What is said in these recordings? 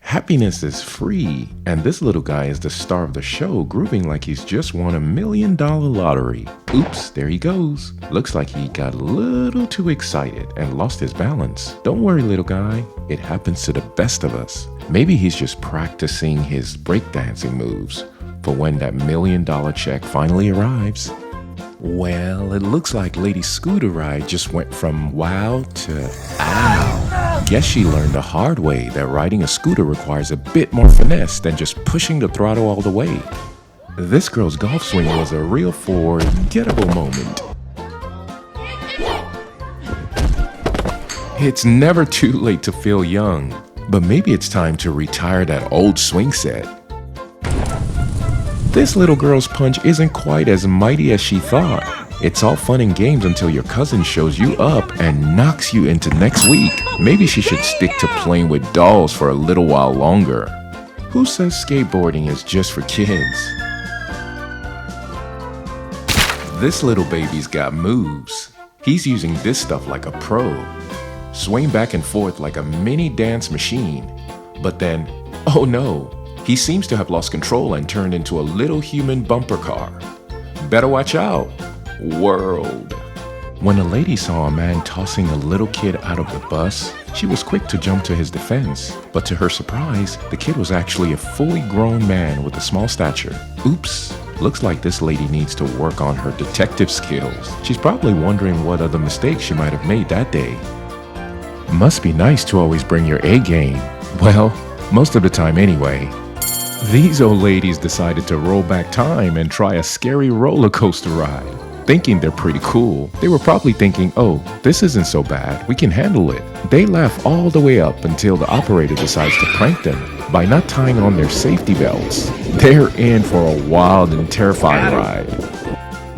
Happiness is free, and this little guy is the star of the show, grooving like he's just won $1 million lottery. Oops, there he goes. Looks like he got a little too excited and lost his balance. Don't worry, little guy. It happens to the best of us. Maybe he's just practicing his breakdancing moves for when that $1 million check finally arrives. Well, it looks like Lady Scooter Ride just went from wow to ow. Guess she learned the hard way that riding a scooter requires a bit more finesse than just pushing the throttle all the way. This girl's golf swing was a real forgettable moment. It's never too late to feel young, but maybe it's time to retire that old swing set. This little girl's punch isn't quite as mighty as she thought. It's all fun and games until your cousin shows you up and knocks you into next week. Maybe she should stick to playing with dolls for a little while longer. Who says skateboarding is just for kids? This little baby's got moves. He's using this stuff like a pro. Swing back and forth like a mini dance machine. But then, oh no, he seems to have lost control and turned into a little human bumper car. Better watch out, world. When a lady saw a man tossing a little kid out of the bus, she was quick to jump to his defense. But to her surprise, the kid was actually a fully grown man with a small stature. Oops, looks like this lady needs to work on her detective skills. She's probably wondering what other mistakes she might have made that day. Must be nice to always bring your A game. Well, most of the time anyway. These old ladies decided to roll back time and try a scary roller coaster ride. Thinking they're pretty cool, they were probably thinking, oh, this isn't so bad, we can handle it. They laugh all the way up until the operator decides to prank them by not tying on their safety belts. They're in for a wild and terrifying ride.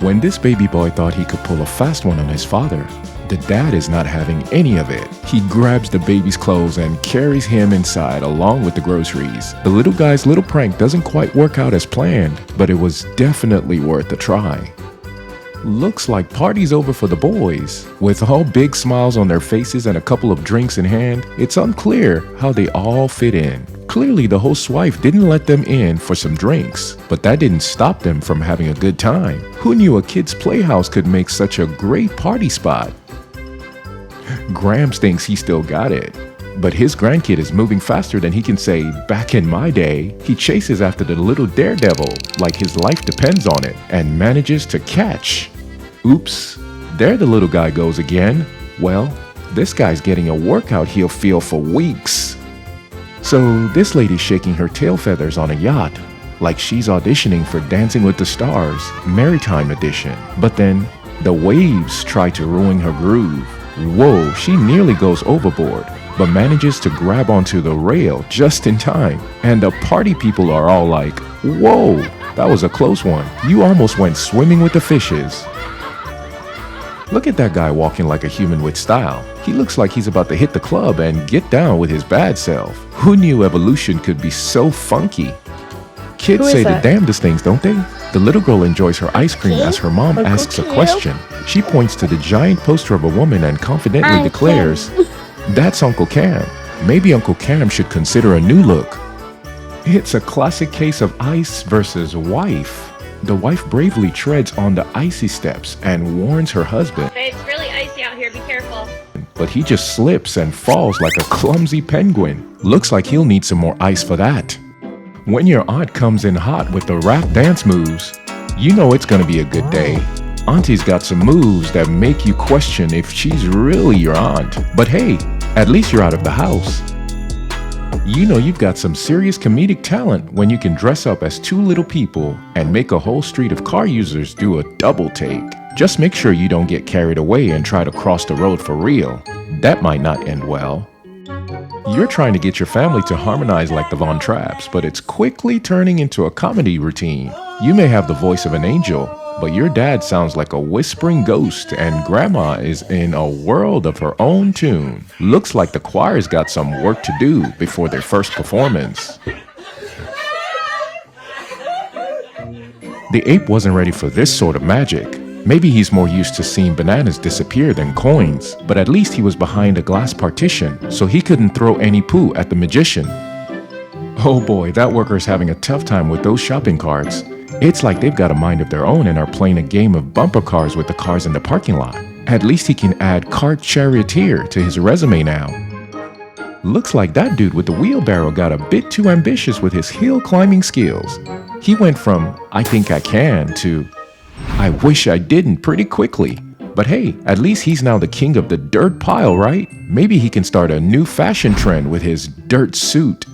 When this baby boy thought he could pull a fast one on his father, the dad is not having any of it. He grabs the baby's clothes and carries him inside along with the groceries. The little guy's little prank doesn't quite work out as planned, but it was definitely worth a try. Looks like party's over for the boys. With all big smiles on their faces and a couple of drinks in hand, it's unclear how they all fit in. Clearly the host's wife didn't let them in for some drinks, but that didn't stop them from having a good time. Who knew a kid's playhouse could make such a great party spot? Grams thinks he still got it, but his grandkid is moving faster than he can say, back in my day. He chases after the little daredevil like his life depends on it and manages to catch. Oops, there the little guy goes again. Well, this guy's getting a workout he'll feel for weeks. So this lady's shaking her tail feathers on a yacht like she's auditioning for Dancing with the Stars, Maritime Edition. But then the waves try to ruin her groove. Whoa, she nearly goes overboard, but manages to grab onto the rail just in time. And the party people are all like, whoa, that was a close one. You almost went swimming with the fishes. Look at that guy walking like a human with style. He looks like he's about to hit the club and get down with his bad self. Who knew evolution could be so funky? Kids say the damnedest things, don't they? The little girl enjoys her ice cream as her mom asks a question. She points to the giant poster of a woman and confidently declares, "That's Uncle Cam. Maybe Uncle Cam should consider a new look." It's a classic case of ice versus wife. The wife bravely treads on the icy steps and warns her husband. Babe, it's really icy out here, be careful. But he just slips and falls like a clumsy penguin. Looks like he'll need some more ice for that. When your aunt comes in hot with the rap dance moves, you know it's gonna be a good day. Auntie's got some moves that make you question if she's really your aunt. But hey, at least you're out of the house. You know you've got some serious comedic talent when you can dress up as two little people and make a whole street of car users do a double take. Just make sure you don't get carried away and try to cross the road for real. That might not end well. You're trying to get your family to harmonize like the Von Trapps, but it's quickly turning into a comedy routine. You may have the voice of an angel, but your dad sounds like a whispering ghost and grandma is in a world of her own tune. Looks like the choir's got some work to do before their first performance. The ape wasn't ready for this sort of magic. Maybe he's more used to seeing bananas disappear than coins, but at least he was behind a glass partition, so he couldn't throw any poo at the magician. Oh boy, that worker's having a tough time with those shopping carts. It's like they've got a mind of their own and are playing a game of bumper cars with the cars in the parking lot. At least he can add cart charioteer to his resume now. Looks like that dude with the wheelbarrow got a bit too ambitious with his hill climbing skills. He went from "I think I can" to "I wish I didn't" pretty quickly. But hey, at least he's now the king of the dirt pile, right? Maybe he can start a new fashion trend with his dirt suit.